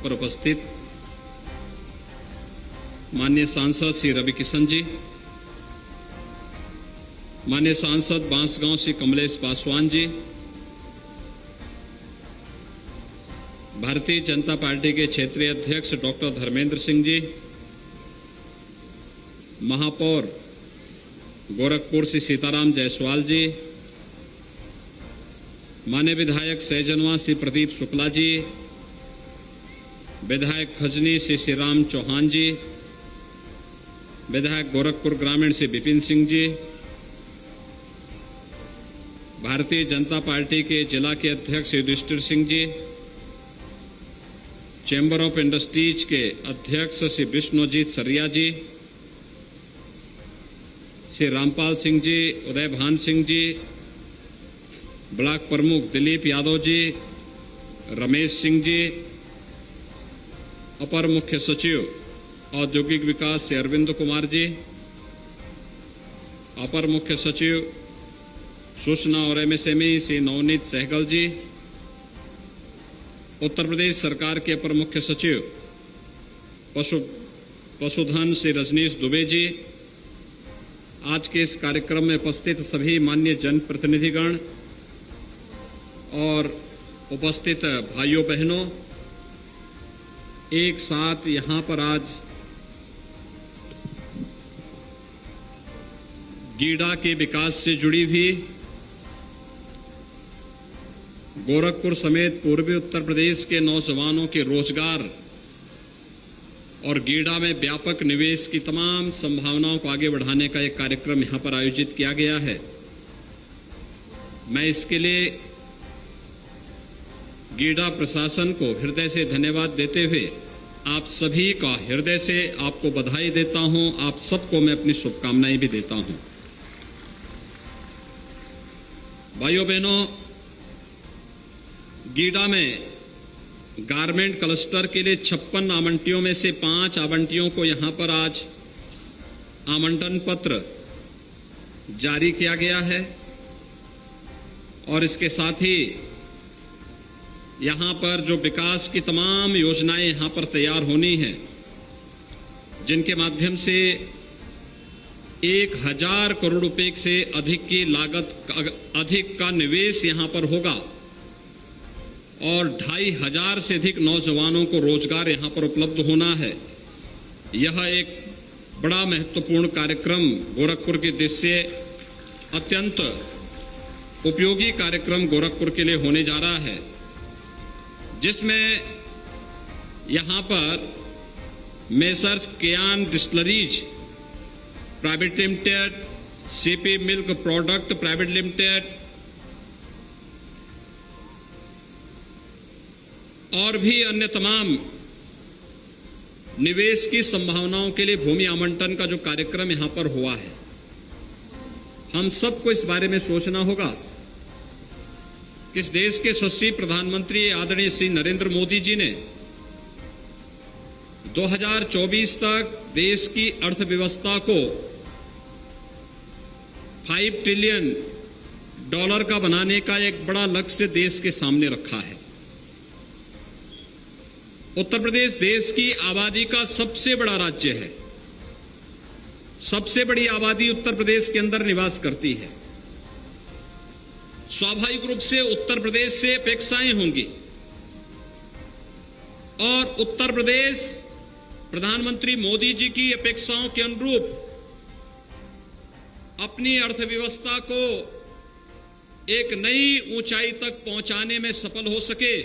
पर उपस्थित माननीय सांसद श्री रवि किशन जी, माननीय सांसद बांसगांव श्री कमलेश पासवान जी, भारतीय जनता पार्टी के क्षेत्रीय अध्यक्ष डॉक्टर धर्मेंद्र सिंह जी, महापौर गोरखपुर श्री सीताराम जायसवाल जी, माननीय विधायक सहजनवा श्री प्रदीप शुक्ला जी, विधायक खजनी श्री श्रीराम चौहान जी, विधायक गोरखपुर ग्रामीण श्री विपिन सिंह जी, भारतीय जनता पार्टी के जिला के अध्यक्ष Yudhishthir Singh ji, chamber of industries के अध्यक्ष श्री विष्णुजीत सरिया जी, श्री रामपाल सिंह जी, उदय भान सिंह जी, ब्लॉक प्रमुख दिलीप यादव जी, रमेश सिंह जी, अपर मुख्य सचिव औद्योगिक विकास श्री अरविंद कुमार जी, अपर मुख्य सचिव सूचना और एमएसएमई श्री नवनीत सहगल जी, उत्तर प्रदेश सरकार के अपर मुख्य सचिव पशुधन श्री रजनीश दुबे जी, आज के इस कार्यक्रम में उपस्थित सभी माननीय जनप्रतिनिधिगण और उपस्थित भाइयों बहनों, एक साथ यहां पर आज गीडा के विकास से जुड़ी हुई गोरखपुर समेत पूर्वी उत्तर प्रदेश के नौजवानों के रोजगार और गीडा में व्यापक निवेश की तमाम संभावनाओं को आगे बढ़ाने का एक कार्यक्रम यहां पर आयोजित किया गया है। मैं इसके लिए गीडा प्रशासन को हृदय से धन्यवाद देते हुए आप सभी का हृदय से आपको बधाई देता हूं। आप सबको मैं अपनी शुभकामनाएं भी देता हूं। भाइयों बहनों, गीडा में गारमेंट क्लस्टर के लिए 56 आवंटियों में से 5 आवंटियों को यहां पर आज आवंटन पत्र जारी किया गया है और इसके साथ ही यहां पर जो विकास की तमाम योजनाएं यहां पर तैयार होनी हैं, जिनके माध्यम से 1000 करोड़ रुपए से अधिक की लागत अधिक का निवेश यहां पर होगा और 2500 से अधिक नौजवानों को रोजगार यहां पर उपलब्ध होना है। यह एक बड़ा महत्वपूर्ण कार्यक्रम गोरखपुर की दृष्टि से अत्यंत उपयोगी कार्यक्रम गोरखपुर के लिए होने जा रहा है, जिसमें यहां पर messrs Keyan distilleries private limited, CP milk product private limited और भी अन्य तमाम निवेश की संभावनाओं के लिए भूमि आवंटन का जो कार्यक्रम यहां पर हुआ है, हम सबको इस बारे में सोचना होगा कि इस देश के यशस्वी प्रधानमंत्री आदरणीय श्री नरेंद्र मोदी जी ने 2024 तक देश की अर्थव्यवस्था को $5 ट्रिलियन का बनाने का एक बड़ा लक्ष्य देश के सामने रखा है। उत्तर प्रदेश देश की आबादी का सबसे बड़ा राज्य है। सबसे बड़ी आबादी उत्तर प्रदेश के अंदर निवास करती है। स्वाभाविक रूप से उत्तर प्रदेश से अपेक्षाएं होंगी और उत्तर प्रदेश प्रधानमंत्री मोदी जी की अपेक्षाओं के अनुरूप अपनी अर्थव्यवस्था को एक नई ऊंचाई तक पहुंचाने में सफल हो सके,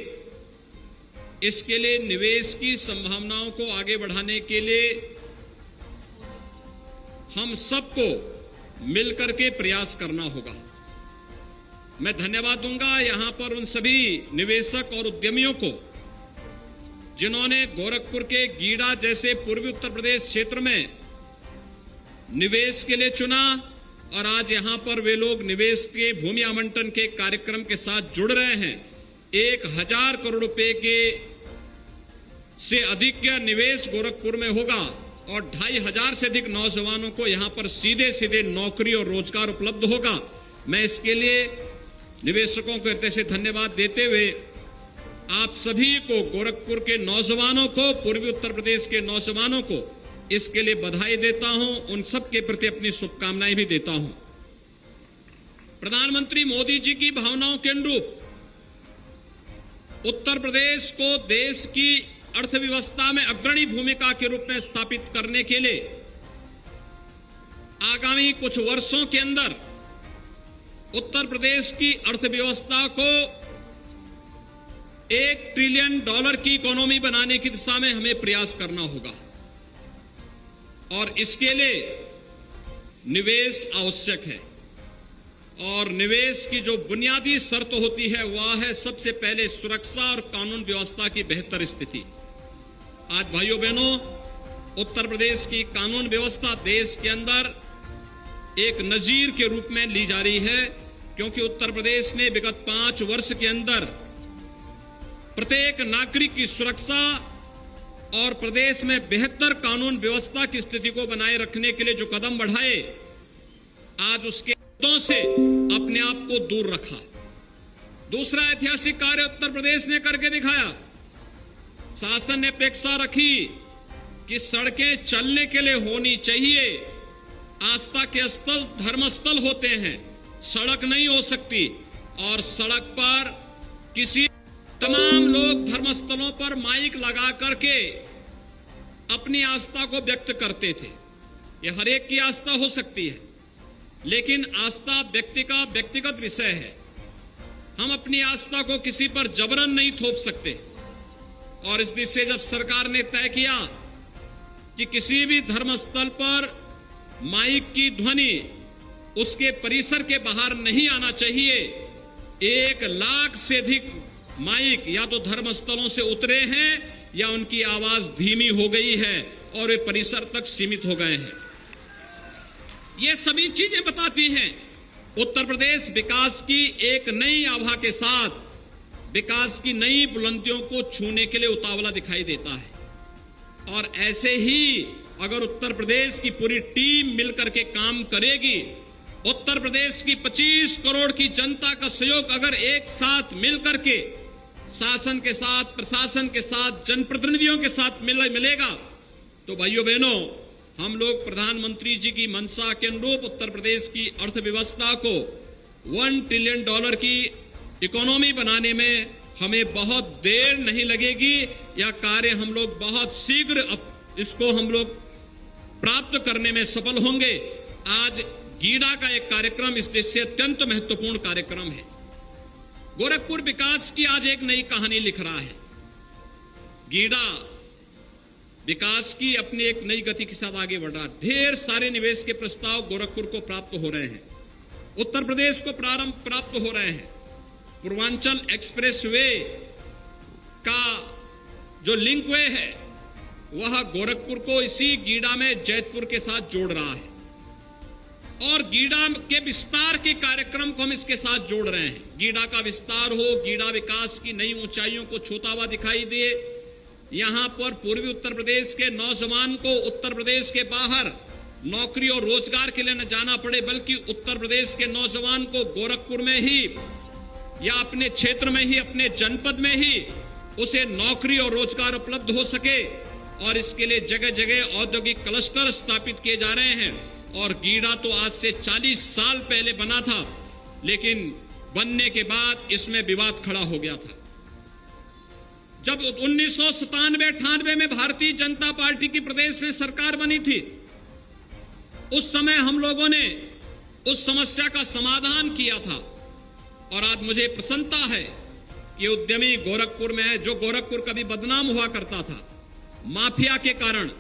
इसके लिए निवेश की संभावनाओं को आगे बढ़ाने के लिए हम सबको मिलकर के प्रयास करना होगा। मैं धन्यवाद दूंगा यहां पर उन सभी निवेशक और उद्यमियों को जिन्होंने गोरखपुर के गीडा जैसे पूर्वी उत्तर प्रदेश क्षेत्र में निवेश के लिए चुना और आज यहां पर वे लोग निवेश के भूमि आवंटन के कार्यक्रम के साथ जुड़ रहे हैं। 1000 करोड़ रुपए के से अधिक का निवेश गोरखपुर में होगा और 2500 से अधिक नौजवानों को यहां पर सीधे सीधे नौकरी और रोजगार उपलब्ध होगा। मैं इसके लिए निवेशकों को हृदय से धन्यवाद देते हुए आप सभी को, गोरखपुर के नौजवानों को, पूर्वी उत्तर प्रदेश के नौजवानों को इसके लिए बधाई देता हूं। उन सब के प्रति अपनी शुभकामनाएं भी देता हूं। प्रधानमंत्री मोदी जी की भावनाओं के अनुरूप उत्तर प्रदेश को देश की अर्थव्यवस्था में अग्रणी भूमिका के रूप में स्थापित करने के लिए आगामी कुछ वर्षों के अंदर उत्तर प्रदेश की अर्थव्यवस्था को $1 ट्रिलियन की इकोनॉमी बनाने की दिशा में हमें प्रयास करना होगा और इसके लिए निवेश आवश्यक है। और निवेश की जो बुनियादी शर्त होती है वह है सबसे पहले सुरक्षा और कानून व्यवस्था की बेहतर स्थिति। आज भाइयों बहनों, उत्तर प्रदेश की कानून व्यवस्था देश के अंदर एक नजीर के रूप में ली जा रही है, क्योंकि उत्तर प्रदेश ने विगत 5 वर्ष के अंदर प्रत्येक नागरिक की सुरक्षा और प्रदेश में बेहतर कानून व्यवस्था की स्थिति को बनाए रखने के लिए जो कदम बढ़ाए, आज उसके मुद्दों से अपने आप को दूर रखा। दूसरा ऐतिहासिक कार्य उत्तर प्रदेश ने करके दिखाया। शासन ने अपेक्षा रखी कि सड़कें चलने के लिए होनी चाहिए। आस्था के स्थल धर्मस्थल होते हैं, सड़क नहीं हो सकती। और सड़क पर किसी तमाम लोग धर्मस्थलों पर माइक लगा करके अपनी आस्था को व्यक्त करते थे। यह हर एक की आस्था हो सकती है, लेकिन आस्था व्यक्ति का व्यक्तिगत विषय है। हम अपनी आस्था को किसी पर जबरन नहीं थोप सकते। और इस दिशा से जब सरकार ने तय किया कि किसी भी धर्मस्थल पर माइक की ध्वनि उसके परिसर के बाहर नहीं आना चाहिए, 1 लाख से अधिक माइक या तो धर्मस्थलों से उतरे हैं या उनकी आवाज धीमी हो गई है और वे परिसर तक सीमित हो गए हैं। ये सभी चीजें बताती हैं उत्तर प्रदेश विकास की एक नई आभा के साथ विकास की नई बुलंदियों को छूने के लिए उतावला दिखाई देता है। और ऐसे ही अगर उत्तर प्रदेश की पूरी टीम मिलकर के काम करेगी, उत्तर प्रदेश की 25 करोड़ की जनता का सहयोग अगर एक साथ मिलकर के शासन के साथ, प्रशासन के साथ, जनप्रतिनिधियों के साथ मिलेगा, तो भाइयों बहनों, हम लोग प्रधानमंत्री जी की मंशा के अनुरूप उत्तर प्रदेश की अर्थव्यवस्था को $1 ट्रिलियन की इकोनॉमी बनाने में हमें बहुत देर नहीं लगेगी। यह कार्य हम लोग बहुत शीघ्र इसको हम लोग प्राप्त करने में सफल होंगे। आज गीडा का एक कार्यक्रम इस देश से अत्यंत महत्वपूर्ण कार्यक्रम है। गोरखपुर विकास की आज एक नई कहानी लिख रहा है। गीडा विकास की अपनी एक नई गति के साथ आगे बढ़ रहा। ढेर सारे निवेश के प्रस्ताव गोरखपुर को प्राप्त हो रहे हैं, उत्तर प्रदेश को प्राप्त हो रहे हैं। पूर्वांचल एक्सप्रेसवे का जो लिंक वे है वह गोरखपुर को इसी गीडा में जैतपुर के साथ जोड़ रहा है। और गीडा के विस्तार के कार्यक्रम को हम इसके साथ जोड़ रहे हैं। गीडा का विस्तार हो, गीडा विकास की नई ऊंचाइयों को छूता हुआ दिखाई दे। यहां पर पूर्वी उत्तर प्रदेश के नौजवान को उत्तर प्रदेश के बाहर नौकरी और रोजगार के लिए न जाना पड़े, बल्कि उत्तर प्रदेश के नौजवान को गोरखपुर में ही या अपने क्षेत्र में ही, अपने जनपद में ही उसे नौकरी और रोजगार उपलब्ध हो सके। और इसके लिए जगह जगह औद्योगिक क्लस्टर स्थापित किए जा रहे हैं। और गीडा तो आज से 40 साल पहले बना था, लेकिन बनने के बाद इसमें विवाद खड़ा हो गया था। जब 1997-98 में भारतीय जनता पार्टी की प्रदेश में सरकार बनी थी, उस समय हम लोगों ने उस समस्या का समाधान किया था। और आज मुझे प्रसन्नता है कि उद्यमी गोरखपुर में है। जो गोरखपुर कभी बदनाम हुआ करता था माफिया के कारण,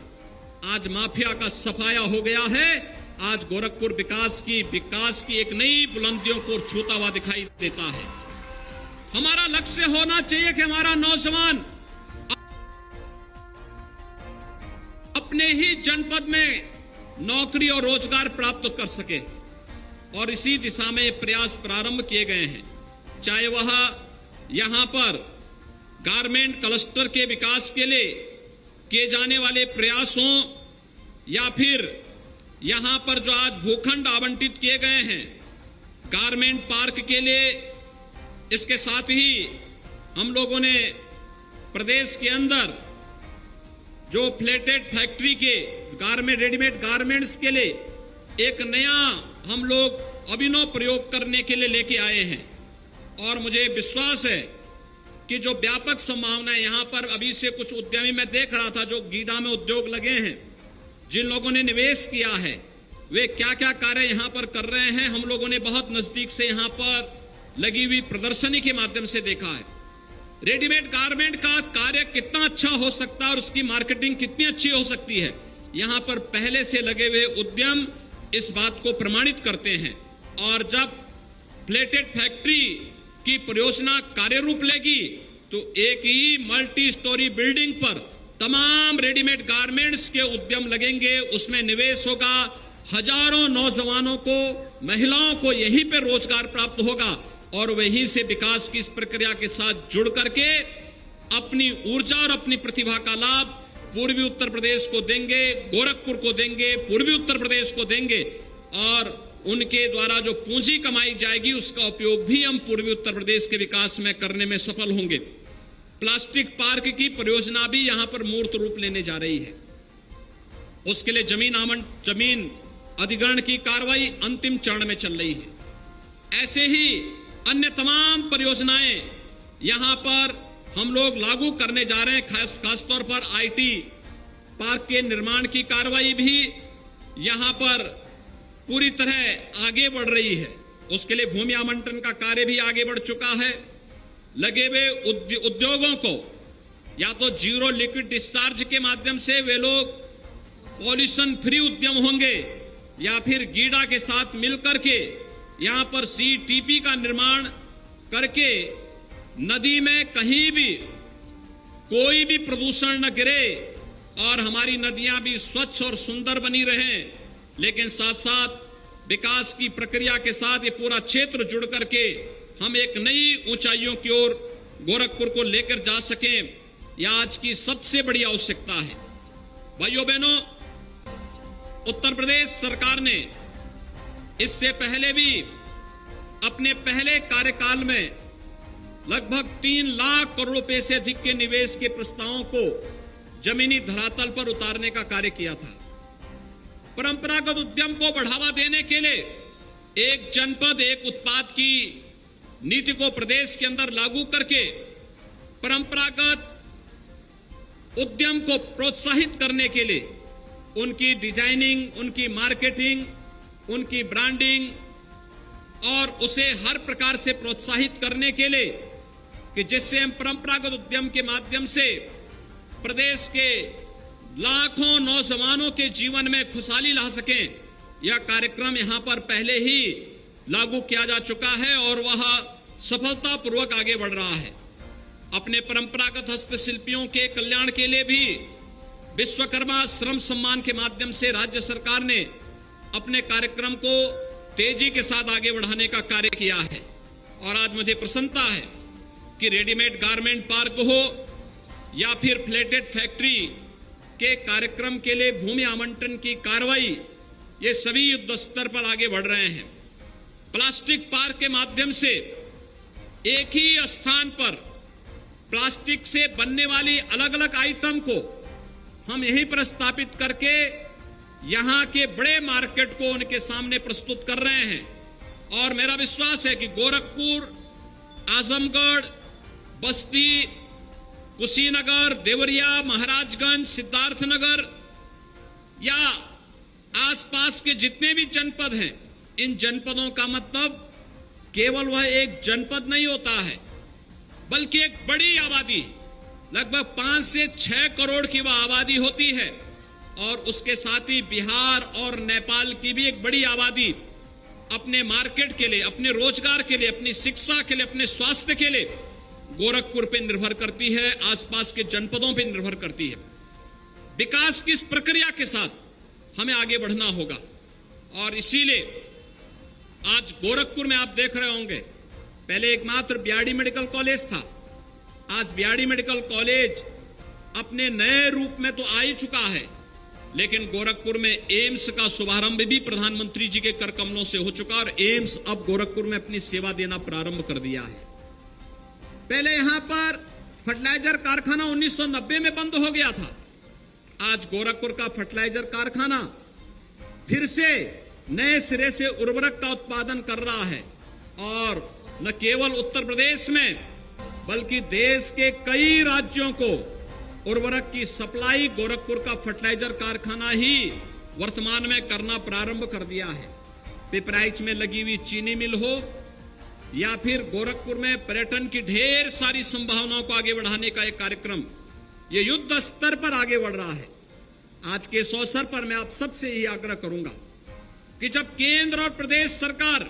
आज माफिया का सफाया हो गया है। आज गोरखपुर विकास की एक नई बुलंदियों को छूता हुआ दिखाई देता है। हमारा लक्ष्य होना चाहिए कि हमारा नौजवान अपने ही जनपद में नौकरी और रोजगार प्राप्त कर सके। और इसी दिशा में प्रयास प्रारंभ किए गए हैं। चाहे वह यहां पर गारमेंट क्लस्टर के विकास के लिए किए जाने वाले प्रयासों, या फिर यहां पर जो आज भूखंड आवंटित किए गए हैं गारमेंट पार्क के लिए, इसके साथ ही हम लोगों ने प्रदेश के अंदर जो फ्लेटेड फैक्ट्री के गारमेंट, रेडीमेड गारमेंट्स के लिए एक नया हम लोग अभिनव प्रयोग करने के लिए लेके आए हैं। और मुझे विश्वास है कि जो व्यापक संभावना है यहां पर, अभी से कुछ उद्यमी मैं देख रहा था जो गीडा में उद्योग लगे हैं, जिन लोगों ने निवेश किया है, वे क्या क्या कार्य यहां पर कर रहे हैं, हम लोगों ने बहुत नजदीक से यहां पर लगी हुई प्रदर्शनी के माध्यम से देखा है। रेडीमेड गारमेंट का कार्य कितना अच्छा हो सकता है और उसकी मार्केटिंग कितनी अच्छी हो सकती है, यहां पर पहले से लगे हुए उद्यम इस बात को प्रमाणित करते हैं। और जब प्लेटेड फैक्ट्री की परियोजना कार्य रूप लेगी तो एक ही मल्टी स्टोरी बिल्डिंग पर तमाम रेडीमेड गारमेंट्स के उद्यम लगेंगे, उसमें निवेश होगा, हजारों नौजवानों को, महिलाओं को यहीं पे रोजगार प्राप्त होगा और वहीं से विकास की इस प्रक्रिया के साथ जुड़ करके अपनी ऊर्जा और अपनी प्रतिभा का लाभ पूर्वी उत्तर प्रदेश को देंगे, गोरखपुर को देंगे, पूर्वी उत्तर प्रदेश को देंगे और उनके द्वारा जो पूंजी कमाई जाएगी उसका उपयोग भी हम पूर्वी उत्तर प्रदेश के विकास में करने में सफल होंगे। प्लास्टिक पार्क की परियोजना भी यहां पर मूर्त रूप लेने जा रही है। उसके लिए जमीन अधिग्रहण की कार्रवाई अंतिम चरण में चल रही है। ऐसे ही अन्य तमाम परियोजनाएं यहां पर हम लोग लागू करने जा रहे हैं। खासतौर पर आईटी पार्क के निर्माण की कार्रवाई भी यहां पर पूरी तरह आगे बढ़ रही है। उसके लिए भूमि आवंटन का कार्य भी आगे बढ़ चुका है। लगे हुए उद्योगों को या तो जीरो लिक्विड डिस्चार्ज के माध्यम से वे लोग पॉल्यूशन फ्री उद्यम होंगे या फिर गीडा के साथ मिलकर के यहां पर सीटीपी का निर्माण करके नदी में कहीं भी कोई भी प्रदूषण न गिरे और हमारी नदियां भी स्वच्छ और सुंदर बनी रहें, लेकिन साथ साथ विकास की प्रक्रिया के साथ ये पूरा क्षेत्र जुड़ करके हम एक नई ऊंचाइयों की ओर गोरखपुर को लेकर जा सकें, यह आज की सबसे बड़ी आवश्यकता है। भाइयों बहनों, उत्तर प्रदेश सरकार ने इससे पहले भी अपने पहले कार्यकाल में लगभग 3 लाख करोड़ रुपए से अधिक के निवेश के प्रस्तावों को जमीनी धरातल पर उतारने का कार्य किया था। परंपरागत उद्यम को बढ़ावा देने के लिए एक जनपद एक उत्पाद की नीति को प्रदेश के अंदर लागू करके परंपरागत उद्यम को प्रोत्साहित करने के लिए उनकी डिजाइनिंग, उनकी मार्केटिंग, उनकी ब्रांडिंग और उसे हर प्रकार से प्रोत्साहित करने के लिए कि जिससे हम परंपरागत उद्यम के माध्यम से प्रदेश के लाखों नौजवानों के जीवन में खुशहाली ला सकें, यह कार्यक्रम यहां पर पहले ही लागू किया जा चुका है और वह सफलतापूर्वक आगे बढ़ रहा है। अपने परंपरागत हस्तशिल्पियों के कल्याण के लिए भी विश्वकर्मा श्रम सम्मान के माध्यम से राज्य सरकार ने अपने कार्यक्रम को तेजी के साथ आगे बढ़ाने का कार्य किया है। और आज मुझे प्रसन्नता है कि रेडीमेड गारमेंट पार्क हो या फिर प्लेटेड फैक्ट्री के कार्यक्रम के लिए भूमि आवंटन की कार्रवाई, ये सभी युद्ध स्तर पर आगे बढ़ रहे हैं। प्लास्टिक पार्क के माध्यम से एक ही स्थान पर प्लास्टिक से बनने वाली अलग अलग आइटम को हम यहीं पर स्थापित करके यहां के बड़े मार्केट को उनके सामने प्रस्तुत कर रहे हैं। और मेरा विश्वास है कि गोरखपुर, आजमगढ़, बस्ती, कुशीनगर, देवरिया, महाराजगंज, सिद्धार्थनगर या आसपास के जितने भी जनपद हैं, इन जनपदों का मतलब केवल वह एक जनपद नहीं होता है, बल्कि एक बड़ी आबादी, लगभग 5 से 6 करोड़ की वह आबादी होती है। और उसके साथ ही बिहार और नेपाल की भी एक बड़ी आबादी अपने मार्केट के लिए, अपने रोजगार के लिए, अपनी शिक्षा के लिए, अपने स्वास्थ्य के लिए गोरखपुर पे निर्भर करती है, आसपास के जनपदों पे निर्भर करती है। विकास की इस प्रक्रिया के साथ हमें आगे बढ़ना होगा और इसीलिए आज गोरखपुर में आप देख रहे होंगे, पहले एकमात्र बीआरडी मेडिकल कॉलेज था, आज बीआरडी मेडिकल कॉलेज अपने नए रूप में तो आ ही चुका है, लेकिन गोरखपुर में एम्स का शुभारंभ भी प्रधानमंत्री जी के कर कमलों से हो चुका और एम्स अब गोरखपुर में अपनी सेवा देना प्रारंभ कर दिया है। पहले यहां पर फर्टिलाइजर कारखाना 1990 में बंद हो गया था। आज गोरखपुर का फर्टिलाइजर कारखाना फिर से नए सिरे से उर्वरक का उत्पादन कर रहा है और न केवल उत्तर प्रदेश में बल्कि देश के कई राज्यों को उर्वरक की सप्लाई गोरखपुर का फर्टिलाइजर कारखाना ही वर्तमान में करना प्रारंभ कर दिया है। पिपराइच में लगी हुई चीनी मिल हो या फिर गोरखपुर में पर्यटन की ढेर सारी संभावनाओं को आगे बढ़ाने का एक कार्यक्रम, ये युद्ध स्तर पर आगे बढ़ रहा है। आज के इस अवसर पर मैं आप सबसे यही आग्रह करूंगा कि जब केंद्र और प्रदेश सरकार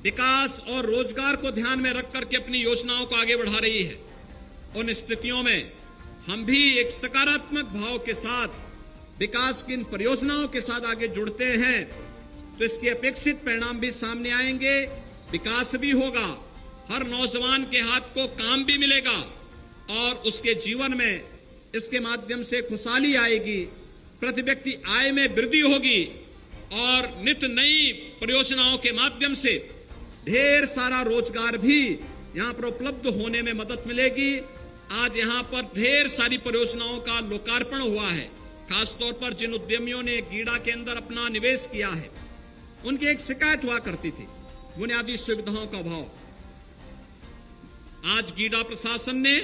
विकास और रोजगार को ध्यान में रख करके अपनी योजनाओं को आगे बढ़ा रही है, उन स्थितियों में हम भी एक सकारात्मक भाव के साथ विकास की इन परियोजनाओं के साथ आगे जुड़ते हैं तो इसके अपेक्षित परिणाम भी सामने आएंगे, विकास भी होगा, हर नौजवान के हाथ को काम भी मिलेगा और उसके जीवन में इसके माध्यम से खुशहाली आएगी, प्रति व्यक्ति आय में वृद्धि होगी और नित नई परियोजनाओं के माध्यम से ढेर सारा रोजगार भी यहां पर उपलब्ध होने में मदद मिलेगी। आज यहां पर ढेर सारी परियोजनाओं का लोकार्पण हुआ है। खासतौर पर जिन उद्यमियों ने गीडा के अंदर अपना निवेश किया है, उनकी एक शिकायत हुआ करती थी, बुनियादी सुविधाओं का अभाव। आज गीडा प्रशासन ने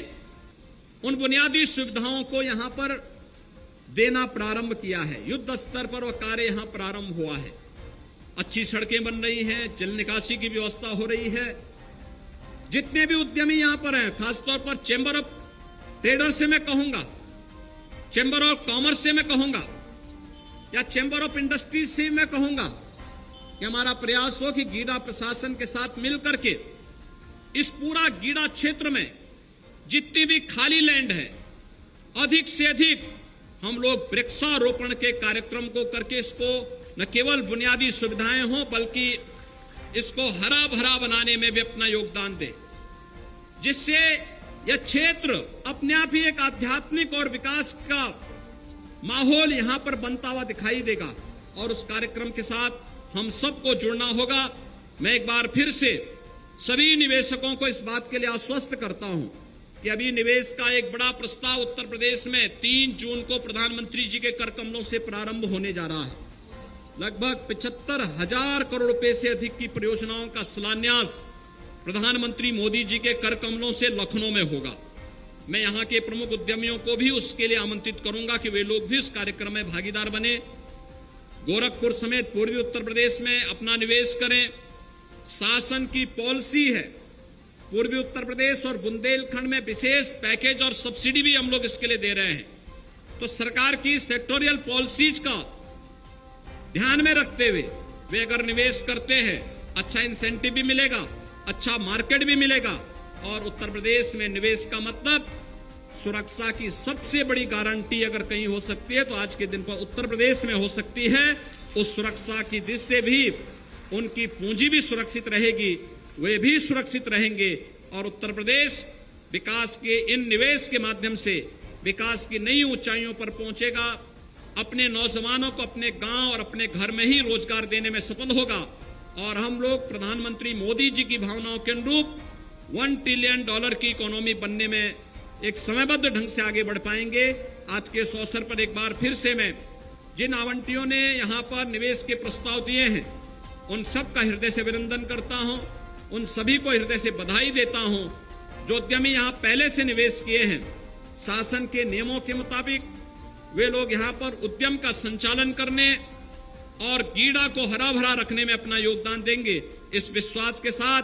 उन बुनियादी सुविधाओं को यहां पर देना प्रारंभ किया है। युद्ध स्तर पर वह कार्य यहां प्रारंभ हुआ है। अच्छी सड़कें बन रही हैं, जल निकासी की व्यवस्था हो रही है। जितने भी उद्यमी यहां पर हैं, खासतौर पर चैंबर ऑफ ट्रेडर्स से मैं कहूंगा, चैंबर ऑफ कॉमर्स से मैं कहूंगा या चैंबर ऑफ इंडस्ट्रीज से मैं कहूंगा कि हमारा प्रयास हो कि गीडा प्रशासन के साथ मिलकर के इस पूरा गीडा क्षेत्र में जितनी भी खाली लैंड है, अधिक से अधिक हम लोग वृक्षारोपण के कार्यक्रम को करके इसको न केवल बुनियादी सुविधाएं हों बल्कि इसको हरा भरा बनाने में भी अपना योगदान दें, जिससे यह क्षेत्र अपने आप ही एक आध्यात्मिक और विकास का माहौल यहां पर बनता हुआ दिखाई देगा और उस कार्यक्रम के साथ हम सबको जुड़ना होगा। मैं एक बार फिर से सभी निवेशकों को इस बात के लिए आश्वस्त करता हूं कि अभी निवेश का एक बड़ा प्रस्ताव उत्तर प्रदेश में 3 जून को प्रधानमंत्री जी के कर कमलों से प्रारंभ होने जा रहा है। लगभग 75,000 करोड़ रुपए से अधिक की परियोजनाओं का शिलान्यास प्रधानमंत्री मोदी जी के कर कमलों से लखनऊ में होगा। मैं यहां के प्रमुख उद्यमियों को भी उसके लिए आमंत्रित करूंगा कि वे लोग भी इस कार्यक्रम में भागीदार बने, गोरखपुर समेत पूर्वी उत्तर प्रदेश में अपना निवेश करें। शासन की पॉलिसी है, पूर्वी उत्तर प्रदेश और बुंदेलखंड में विशेष पैकेज और सब्सिडी भी हम लोग इसके लिए दे रहे हैं। तो सरकार की सेक्टोरियल पॉलिसीज का ध्यान में रखते हुए वे अगर निवेश करते हैं, अच्छा इंसेंटिव भी मिलेगा, अच्छा मार्केट भी मिलेगा और उत्तर प्रदेश में निवेश का मतलब सुरक्षा की सबसे बड़ी गारंटी अगर कहीं हो सकती है तो आज के दिन पर उत्तर प्रदेश में हो सकती है। उस सुरक्षा की दृष्टि से भी उनकी पूंजी भी सुरक्षित रहेगी, वे भी सुरक्षित रहेंगे और उत्तर प्रदेश विकास के इन निवेश के माध्यम से विकास की नई ऊंचाइयों पर पहुंचेगा, अपने नौजवानों को अपने गांव और अपने घर में ही रोजगार देने में सफल होगा और हम लोग प्रधानमंत्री मोदी जी की भावनाओं के अनुरूप $1 ट्रिलियन की इकोनॉमी बनने में एक समयबद्ध ढंग से आगे बढ़ पाएंगे। आज के इस अवसर पर एक बार फिर से मैं जिन आवंटियों ने यहां पर निवेश के प्रस्ताव दिए हैं उन सब का हृदय से अभिनंदन करता हूं, उन सभी को हृदय से बधाई देता हूं। जो उद्यमी यहां पहले से निवेश किए हैं, शासन के नियमों के मुताबिक वे लोग यहां पर उद्यम का संचालन करने और गीडा को हरा भरा रखने में अपना योगदान देंगे। इस विश्वास के साथ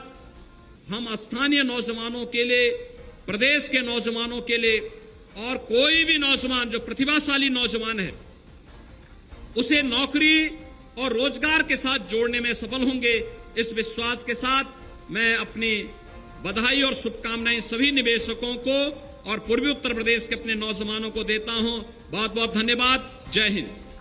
हम स्थानीय नौजवानों के लिए, प्रदेश के नौजवानों के लिए और कोई भी नौजवान जो प्रतिभाशाली नौजवान है उसे नौकरी और रोजगार के साथ जोड़ने में सफल होंगे। इस विश्वास के साथ मैं अपनी बधाई और शुभकामनाएं सभी निवेशकों को और पूर्वी उत्तर प्रदेश के अपने नौजवानों को देता हूं। बहुत बहुत धन्यवाद। जय हिंद।